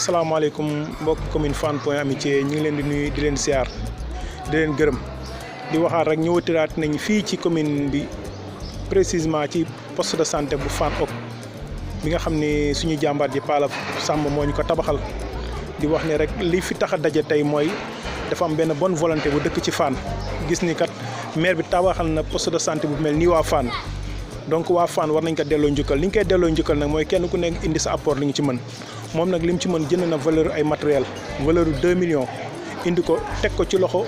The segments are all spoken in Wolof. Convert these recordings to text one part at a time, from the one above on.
asalaamaaleykum mbokk commune Fann Point Amitié ñu ngi leen di nuyu di leen siyaar di leen gërëm di waxaat rek ñëwatiraat nañ fii ci commune bi précisément ci poste de santé bu Fann Hock bi nga xam ne suñu jàmbaar ji Palla Samb moo ñu ko tabaxal di wax ne rek li fi tax a daje tey mooy dafa am benn bonne volonté bu dëkk ci Fann gis ni kat maire bi tabaxal na poste de santé bu mel nii waa Fann donc waa Fann war nañ ko delloo njukkal li ñu koy delloo njukkal nag mooy kenn ku nekk indi sa apport li ñu ci mën moom nag li mu ci mën jënd na valeur ay matériel valeur 2 millions indi ko teg ko ci loxo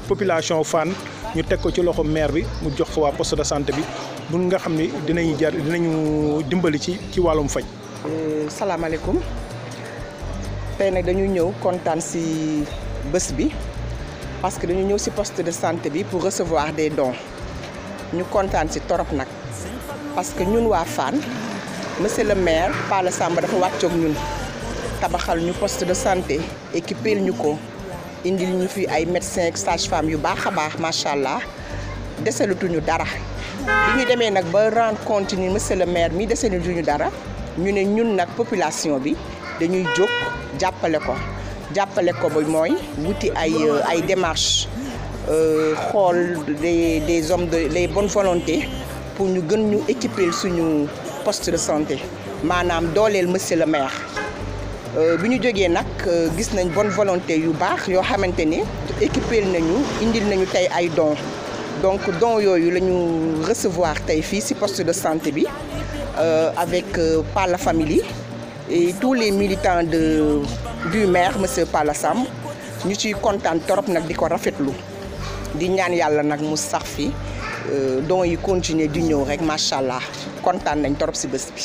population Fann ñu teg ko ci loxo maire bi mu jox ko waa poste de santé bi bu nga xam ni dinañu dimbali ci wàllum faj. salaamaaleykum tey nag dañu ñëw kontaan ci bés bi parce que dañu ñëw ci poste de santé bi pour recevoir des dons ñu kontaan ci torop nag parce que ñun waa Fann monsieur le maire Palla Samb dafa wàccoog ñun tabaxal ñu poste de santé équipé ñu ko indil ñu fi ay médecins ak sages-femmes yu baax a baax macha allah desalutuñu dara bi ñu demee nag ba rendre compte ni monsieur le maire mi desalutuñu dara ñu ne ñun nag population bi dañuy jóg jàppale ko ba mooy wuti ay démarches xool des hommes les bonnes volontés pour ñu gën ñu équiper suñu poste de santé maanaam dooleel monsieur le maire bi ñu jógee nag gis nañ bonne volonté yu baax yoo xamante ni équiper nañu indil nañu tey ay dons donc dons yooyu la ñu recevoir tey fii ci poste de santé bi avec Palla Family et tous les militants du maire monsieur Palla Samb ñu ciy kontaan torop nag di ko rafetlu di ñaan yàlla nag mu sax fi dons yi continuer di ñëw rek macha allah kontaan nañ torop ci bés bi.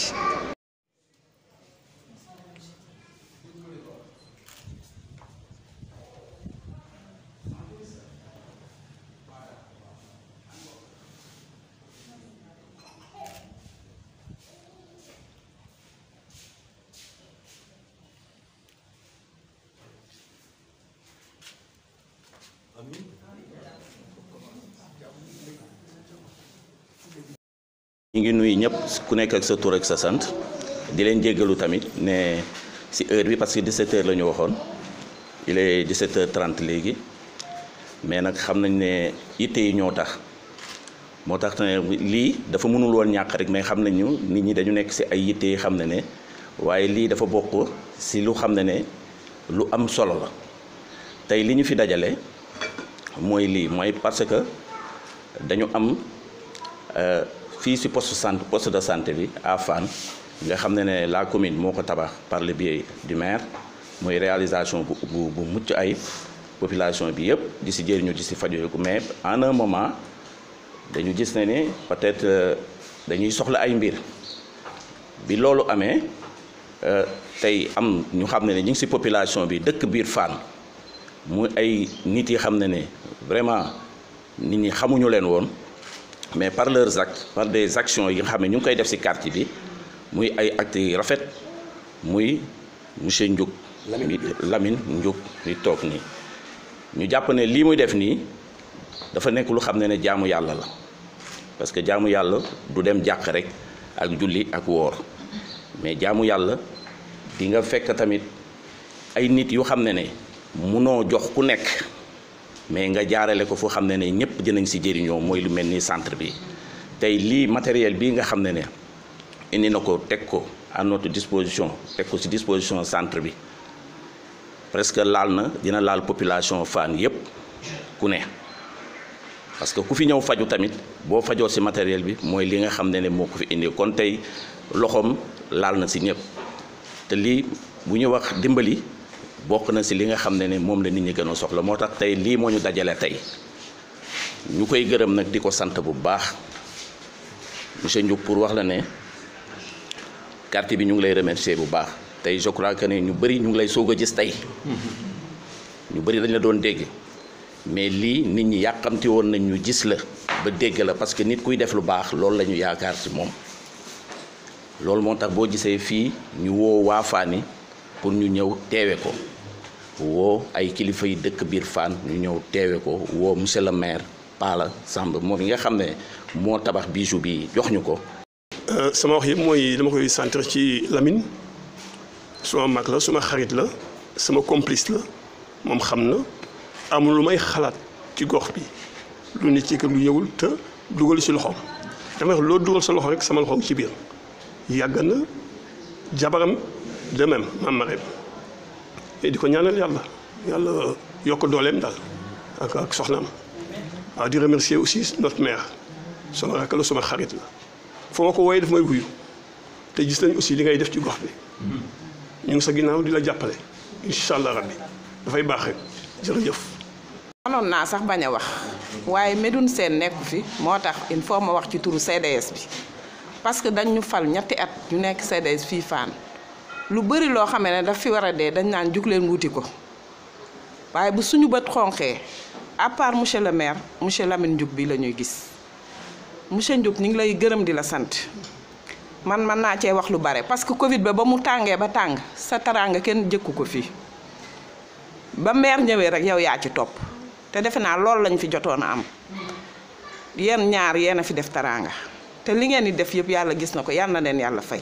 ñu ngi nuyu ñëpp ku nekk ak sa tur ak sa sant di leen jéggalu tamit ne ci heure bi parce que 17h la ñu waxoon il est 17h30 léegi mais nag xam nañ ne yitte yi ñoo tax moo tax ne lii dafa mënul woon ñàkk rek mais xam nañu nit ñi dañu nekk ci ay yitte yi xam ne waaye lii dafa bokk ci lu xam ne lu am solo la tey li ñu fi dajale mooy lii mooy parce que dañu am fii ci poste de santé bi à Fann nga xam ne la commune moo ko tabax par le biais du maire mooy réalisation bu mucc ay population bi yëpp di ci jëriñu di ci fajoo mais en un moment dañu gis ne peut-être dañuy soxla ay mbir bi loolu amee tey am ñu xam ne ñu ngi ci population bi dëkk biir Fann muy ay nit yi xam ne vraiment nit ñi xamuñu leen woon mais par leurs actes par des actions yi nga xam ne ñu ngi koy def ci quartier bi muy ay actes yi rafet muy monsieur Ndiouk Lamine Ndiouk di toog nii ñu jàpp ne lii muy def nii dafa nekk lu xam ne jaamu yàlla la parce que jaamu yàlla du dem jàq rek ak julli ak woor mais jaamu yàlla di nga fekk tamit ay nit yu xam ne munoo jox ku nekk mais nga jaarale ko foo xam ne ñëpp dinañ ci jëriñoo mooy lu mel ni centre bi tey lii matériel bii nga xam ne indi na ko teg ko à notre disposition teg ko ci disposition centre bi presque dina laal population Fann yëpp ku ne parce que ku fi ñëw faju tamit boo fajoo ci matériel bi mooy li nga xam ne moo ko fi indi kon tey loxoom laal na ci ñëpp te lii bu ñu wax dimbali bokk na ci li nga xam ne moom la nit ñi gën a soxla moo tax tey lii moo ñu dajale tey ñu koy gërëm nag di ko sant bu baax monsieur Ndiouk pour wax la ne quartier bi ñu ngi lay remercier bu baax tey je crois que ne ñu bëri ñu ngi lay soog a gis tey ñu bëri dañ la doon dégg mais lii nit ñi yàqamti woon nañ ñu gis la ba dégg la parce que nit kuy def lu baax loolu la ñu yaakaar ci moom loolu moo tax boo gisee fii ñu woo waa Fann pour ñu ñëw teewe ko woo ay kilifa yi dëkk biir Fann ñu ñëw teewe ko woo monsieur le maire Palla Samb moom yi nga xam ne moo tabax bijou bi jox ñu ko. sama wax yëpp mooy dama koy centre ci Lamine suma mag la suma xarit la sama complice la moom xam na amul lu may xalaat ci gox bi lu ne ci lu ñëwul te dugal ci loxoom dama wax loo dugal sa loxo rek sama loxo ci biir yàgg na jabaram de même maam Marème di ko ñaanal yàlla yokk dooleem daal ak soxnaam waaw di remercier aussi notre mère sama rakk la sama xarit la foo ma ko wooyee daf may wuyu te gis nañ aussi li ngay def ci gox bi ñu ngi sa ginnaaw di la jàppale incha allah rabbi dafay baax rek jërëjëf. mënoon naa sax bañ a wax waaye Medoune Sène nekku fi moo tax il faut ma wax ci turu CDS bi parce que dañ ñu fal ñetti at ñu nekk CDS fii Fann lu bëri loo xamee ne daf fi war a dee dañ naan jug leen wuti ko waaye bu suñu bët xonqee à part monsieur le maire monsieur Lamine Ndiouk bi la ñuy gis monsieur Ndiouk ñu ngi lay gërëm di la sant man naa cee wax lu bare parce que Covid ba mu tàngee ba tàng sa taraanga kenn jëkku ko fii ba maire ñëwee rek yow yaa ci topp te defe naa loolu lañ fi jotoon a am yéen ñaar yéen a fi def taraanga te li ngeen di def yëpp yàlla gis na ko yàlla na leen yàlla fay.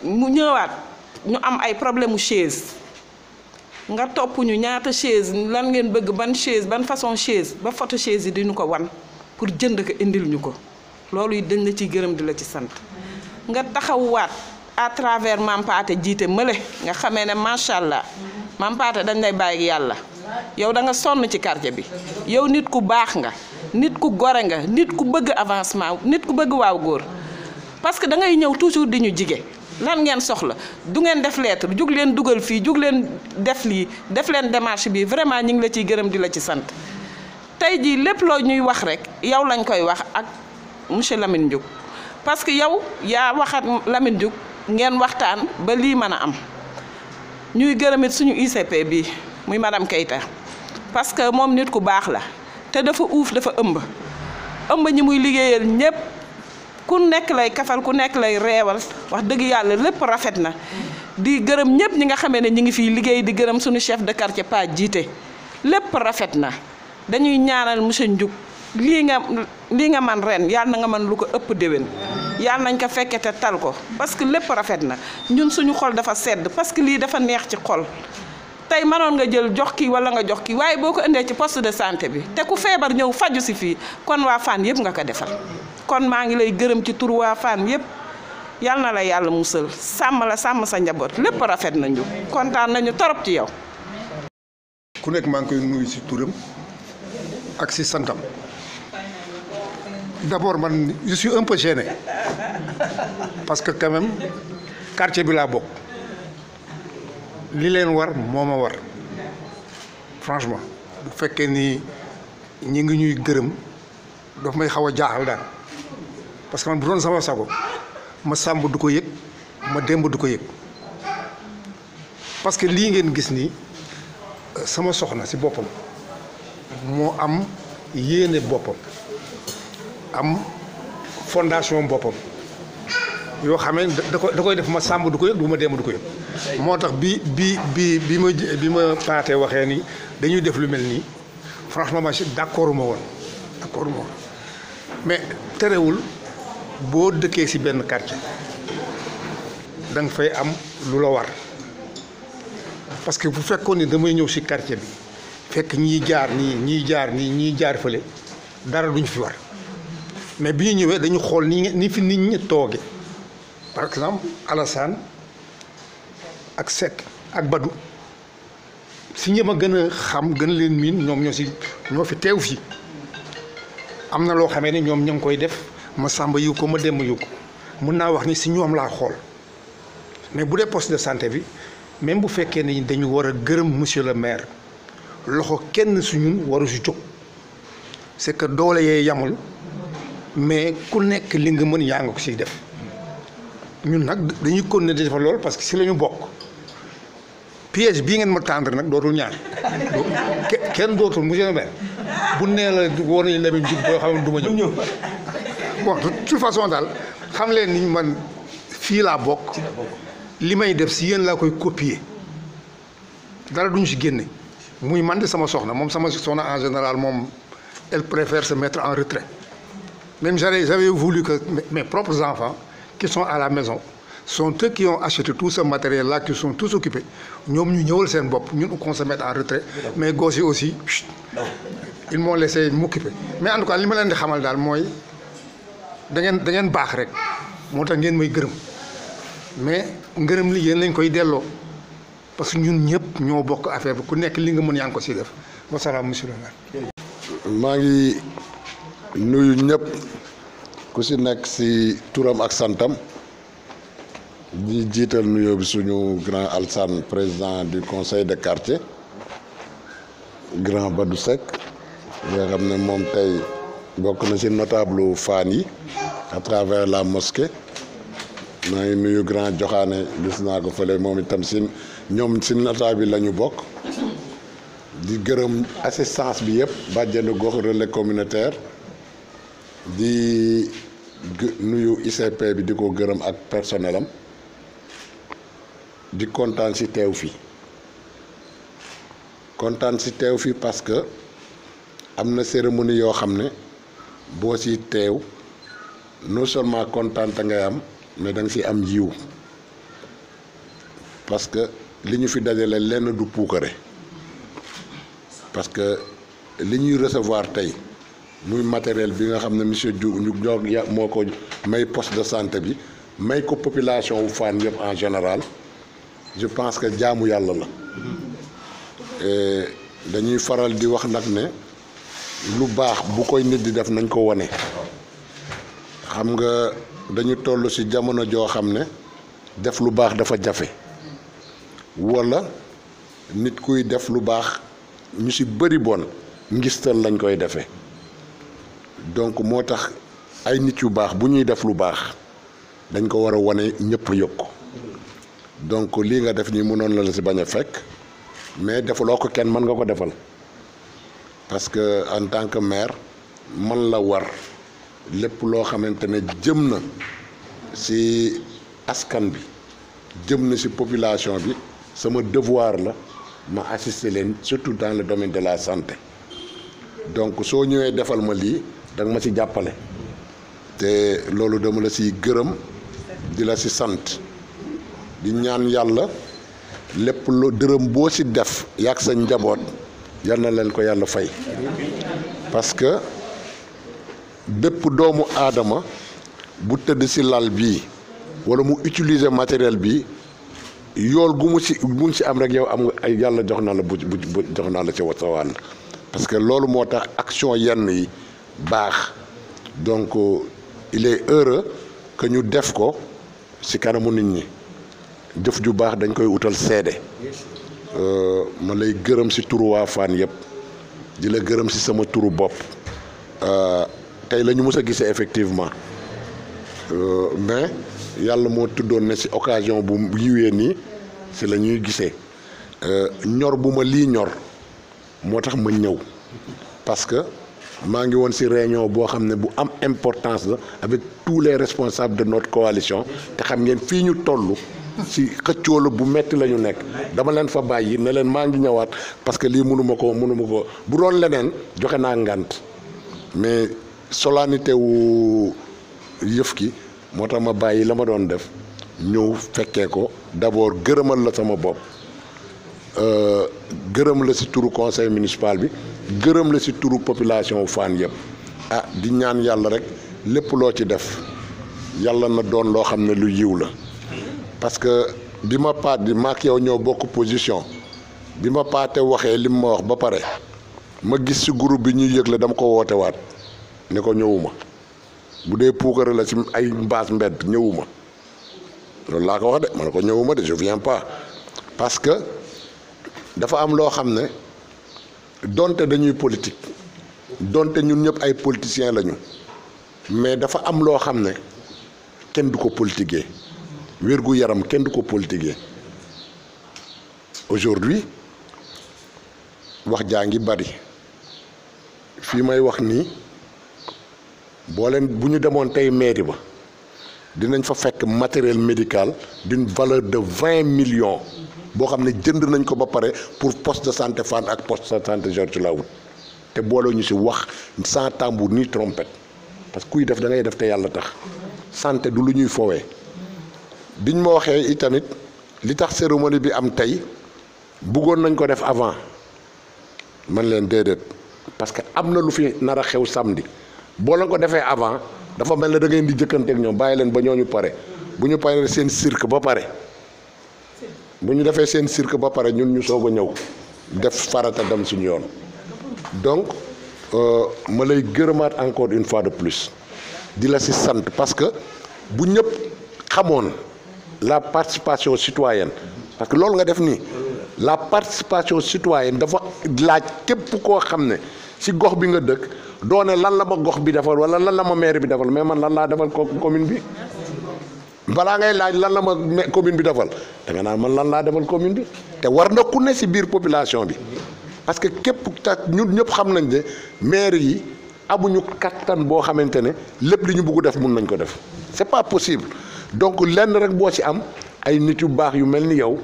mu ñëwaat ñu am ay problème mu chaise nga topp ñu ñaata chaise lan ngeen bëgg ban chaise ban façon chaise ba photo chaise yi di ñu ko wan pour jënd ko indil ñu ko loolu yi dañ la ciy gërëm di la ci sant nga taxawwaat à travers Mampaté jiite mële nga xamee ne macha allah Mampaté dañ lay bàyyi yàlla yow da nga sonn ci quartier bi yow nit ku baax nga nit ku gore nga nit ku bëgg avancement nit ku bëgg waaw góor parce que da ngay ñëw toujours di ñu jige lan ngeen soxla du ngeen def lettre jug leen dugal fii jug leen def lii def leen démarche bi vraiment ñu ngi la ciy gërëm di la ci sant tey jii lépp loo ñuy wax rek yow lañ koy wax ak monsieur Lamine Ndiouk parce que yow yaa waxat Lamine Ndiouk ngeen waxtaan ba lii mën a am ñuy gërëmit suñu ICP bi muy madame Keita parce que moom nit ku baax la te dafa uuf dafa ëmb ñi muy liggéeyal ñépp ku nekk lay kafal ku nekk lay reewal wax dëgg yàlla lépp rafet na di gërëm ñëpp ñi nga xamee ne ñi ngi fiy liggéey di gërëm suñu chef de quartier Pa jiite lépp rafet na dañuy ñaanal monsieur Ndiouk lii nga man ren yàlla na nga man lu ko ëpp déwén yàlla nañ ko fekke te tal ko parce que lépp rafet na ñun suñu xol dafa sedd parce que lii dafa neex ci xol tey mënoon nga jël jox kii wala nga jox kii waaye boo ko indee ci poste de santé bi te ku feebar ñëw faju si fii kon waa Fann yëpp nga ko defal kon maa ngi lay gërëm ci tur waa Fann yëpp yal na la yàlla musal sàmm la sàmm sa njaboot lépp rafet nañu kontaan nañu torop ci yow. ku nekk maa ngi koy nuyu si turam ak si santam d'abord man je suis un peu gêné parce que quand même quartier bi laa bokk li leen war moo ma war franchement bu fekkee ni ñi ngi ñuy gërëm daf may xaw a jaaxal daal parce que man bu doon sama sago ma sàmb du ko yëg ma démb du ko yëg parce que lii ngeen gis nii sama soxna si boppam moo am yéene boppam am fondation boppam yoo xamee da koy def ma sàmb du ko yëg du ma démb du ko yëg moo tax bi ma paatee waxee ni dañuy def lu mel nii franchement ma d'accord ma woon mais terewul boo dëkkee ci benn quartier da nga fay am lu la war parce que bu fekkoon ni damay ñëw ci quartier bi fekk ñii jaar nii ñii jaar fële dara duñ fi war mais bi ñu ñëwee dañu xool ni fi nit ñi tooge par exemple Alassane ak Seck ak Badou si ñi ma gën a xam gën leen miin ñoom ñoo fi teew fii am na loo xamee ne ñoom ña ngi koy def ma sàmba yu ko ma dem yu ko mën naa wax ni si ñoom laa xool mais bu dee poste de santé bi même bu fekkee ne dañu war a gërëm monsieur le maire loxo kenn su ñun waru si jóg c'est que doole yee yamul mais ku nekk li nga mën yaa nga ko siy def ñun nag dañuy continuer di defal lool parce que si la ñu bokk piège bii ngeen ma tendre nag dootul ñaar kenn dootul monsieur le maire bu nee la war nañu Lamine Ndiouk boo xam ne du ma ñëw bon de toute façon daal xam leen ni man fii laa bokk li may def si yéen laa koy copier dara duñu si génne muy man de sama soxna moom sama soxna en général moom elle préfère se mettre en retrait même j'avais voulu que mes propres enfants qui sont à la maison sont eux qui ont acheté tout ce matériel là qui sont tous occupés ñoom ñu ñëwal seen bopp ñun on se met en retrait mais gosses yi aussi ils m'ont laissé m'occuper mais en tout cas li ma leen di xamal daal mooy da ngeen baax rek moo tax ngeen may gërëm mais ngërëm li yéen lañ koy delloo parce que ñun ñëpp ñoo bokk affaire bi ku nekk li nga mën yaa ngi ko si def wasalaam monsieur le maire. maa ngi nuyu ñëpp ku si nekk si turam ak santam di jiital nuyoo bi suñu grand Alsane président du conseil de quartier grand Badou Seck nga xam ne moom tey bokk na si notable fan yi à travers la mosquée maa ngi nuyu grand Joxaane gis naa ko fële moom itam si ñoom si notable bi la ñu bokk di gërëm assistance bi yëpp bàjjenu gox relais communautaire di nuyu ICP bi di ko gërëm ak personnel am di kontaan si teew fii parce que am na cérémonie yoo xam ne boo si teew non seulement kontaan te ngay am mais da nga si am yiw parce que li ñu fi dajale lenn du puukare parce que li ñuy recevoir tey muy matériel bi nga xam ne monsieur Diouf ñu moo ko may poste de santé bi may ko population wu Fann yëpp en général je pense que jaamu yàlla la dañuy faral di wax nag ne lu baax bu koy nit di def nañ ko wane xam nga dañu toll ci jamono joo xam ne def lu baax dafa jafe walla nit kuy def lu baax ñu ci bëri bon ngistal lañ koy defee donc moo tax ay nit yu baax bu ñuy def lu baax dañ ko war a wane ñëpp yëg ko donc lii nga def nii mënoon la ci bañ a fekk mais defaloo ko kenn mën nga ko defal parce que en tant que maire man la war lépp loo xamante ne jëm na ci askan bi jëm na ci population bi sama devoir la ma assister leen surtout dans le domaine de la santé donc soo ñëwee defal ma lii da nga ma ci jàppale te loolu dama la ciy gërëm di la ci sant di ñaan yàlla lépp lu dërëm boo ci def yàgg sa njaboot yal na leen ko yàlla fay parce que bépp doomu aadama bu tëdd ci lal bii walla mu utiliser matériel bi yool gu mu ci am rek yow am nga ay yàlla jox na la bu jox naa la ci sa wàll parce que loolu moo tax action yenn yi baax donc il est heureux que ñu def ko ci kanamu nit ñi jëf ju baax dañ koy utal seede ma lay gërëm ci turu waa Fann yëpp di la gërëm ci sama turu bopp tey la ñu mës a gisee effectivement mais yàlla moo tuddoon ne ci occasion bu yiwee nii ci la ñuy gisee ñor bu ma lii ñor moo tax ma ñëw parce que maa ngi woon ci réunion boo xam ne bu am importance la avec tous les responsables de notre coalition te xam ngeen fii ñu toll ci xëccoo la bu metti la ñu nekk dama leen fa bàyyi ne leen maa ngi ñëwaat parce que lii mënuma ko bu doon leneen joxe naa ngànt mais solennité wu yëf ki moo tax ma bàyyi la ma doon def ñëw fekkee ko d'abord gërëmal la sama bopp gërëm la ci turu conseil municipal bi gërëm la ci turu population wu Fann yëpp di ñaan yàlla rek lépp loo ci def yàlla na doon loo xam ne lu yiw la parce que bi ma paat di maak yow ñoo bokk position bi ma paate waxee li ma wax ba pare ma gis ci groupe bi ñuy yëgle dama ko woote waat ne ko ñëwuma bu dee puukare la ci ay mbaas mbedd ñëwuma loolu laa ko wax de ma ne ko ñëwuma de je viens pas parce que dafa am loo xam ne donte dañuy politique donte ñun ñëpp ay politiciens lañu mais dafa am loo xam ne kenn du ko politiquer wérgu yaram kenn du ko politiquer aujourd'hui wax jaa ngi bari fii may wax nii boo leen bu ñu demoon tey mairie ba dinañ fa fekk matériel médical d'une valeur de 20 millions boo xam ne jënd nañ ko ba pare pour poste de santé Fann ak poste de santé Georges Laoud te booloo ñu ci wax sans tambour ni trompette parce que kuy def da ngay def te yàlla tax santé du lu ñuy fowee biñ ma waxee itamit li tax cérémonie bi am tey bëggoon nañ ko def avant man leen déedéet parce que am na lu fi nar a xew samedi boo leen ko defee avant dafa mel ne da ngeen di jëkkanteeg ñoom bàyyi leen ba ñooñu pare bu ñu paree seen cirque ba pare bu ñu defee seen cirque ba pare ñun ñu soog a ñëw def farata dem suñu yoon donc ma lay gërëmaat encore une fois de plus di la si sant parce que bu ñëpp xamoon la participation citoyenne parce que loolu nga def nii la participation citoyenne dafa laaj képp koo xam ne si gox bi nga dëkk doone lan la ma gox bi defal wala lan la ma maire bi defal mais man lan laa defal commune bi balaa ngay laaj lan la ma commune bi defal da nga naan man lan laa defal commune bi te war na ku ne si biir population bi parce que képp ta ñun ñëpp xam nañ ne maire yi amuñu kattan boo xamante ne lépp li ñu bëgg def mun nañ ko def c'est pas possible donc lenn rek boo ci am ay nit yu baax yu mel ni yow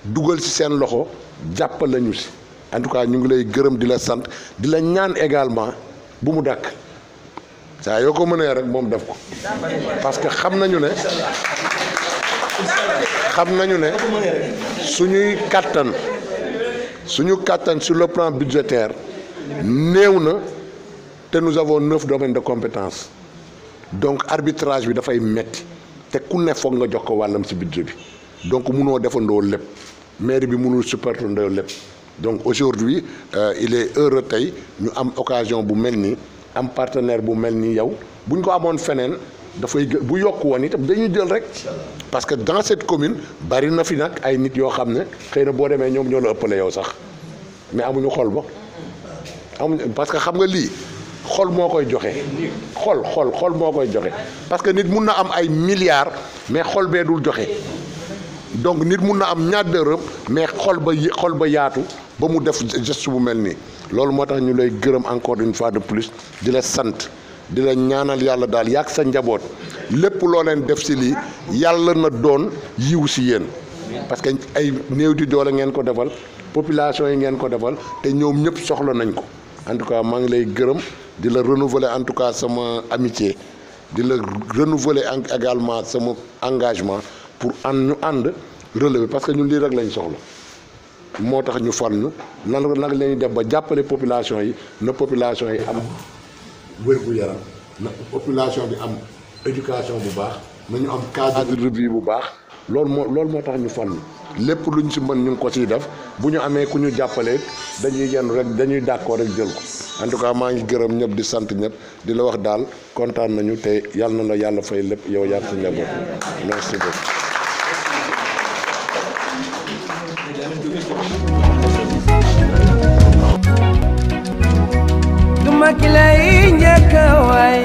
dugal ci seen loxo jàppal lañu si en tout cas ñu ngi lay gërëm di la sant di la ñaan également bu mu dàkk saa yoo ko mënee rek moom def ko parce que xam nañu ne suñuy kattan sur le plan budgétaire néew na te nous avons 9 domaines de compétence donc arbitrage bi dafay metti te ku ne foog nga jox ko wàllam ci budget bi donc munoo defandoo lépp mairie bi munul supportandoo lépp donc aujourd'hui il est heureux tey ñu am occasion bu mel nii am partenaire bu mel ni yow buñ ko amoon feneen dafay bu yokk woon itam dañuy jël rek parce que dans cette commune bari na fi nag ay nit yoo xam ne xëy na boo demee ñoom ñoo la ëppale yow sax mais amuñu xol ba amuñu parce que xam nga lii xol moo koy joxe xol moo koy joxe parce que nit mun na am ay milliards mais xol bee dul joxe donc nit mun na am ñaar dërëm mais xol ba yaatu ba mu def geste bu mel nii loolu moo tax ñu lay gërëm encore une fois de plus di la sant di la ñaanal yàlla daal yàgg sa njaboot lépp loo leen def si lii yàlla na doon yiw si yéen parce que ay néew di doole ngeen ko defal population yi ngeen ko defal te ñoom ñëpp soxla nañ ko en tout cas maa ngi lay gërëm di la renouveler en tout cas sama amitié di la renouveler également sama engagement pour ñu ànd relever parce que ñun lii rek lañ soxla moo tax ñu fal ñu nan la ñuy def ba jàppale population yi na population yi am wér-gu-yaram na population bi am éducation bu baax nañu am cadre de vie bu baax loolu moo tax ñu fal ñu lépp luñ si mën ñu ngi ko siy def bu ñu amee ku ñu jàppale dañuy yenn rek dañuy d'accord rek jël ko en tout cas maa ngi gërëm ñëpp di sant ñëpp di la wax daal kontaan nañu te yàlla na la yàlla fay lépp yow yàlla sa njaboot merci beaucoup. duma ki lay njëkk a waay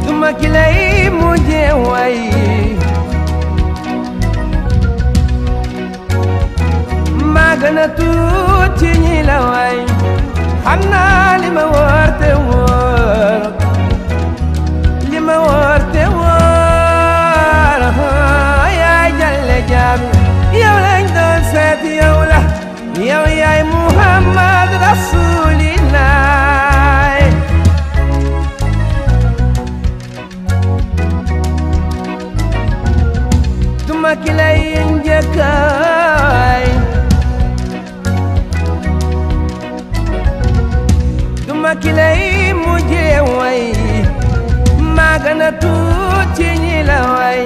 duma ki lay mujjee waay maa gën a tuuti ñi la waay xam naa li ma wóor te wóor li ma wóor te wóor yaay jàlle jaabi yow lañ doon seet yow la yow yaay Muhammad Rasulillah duma ki lay njëkkaay duma ki lay mujjee way maa gën a tuuti ñi la way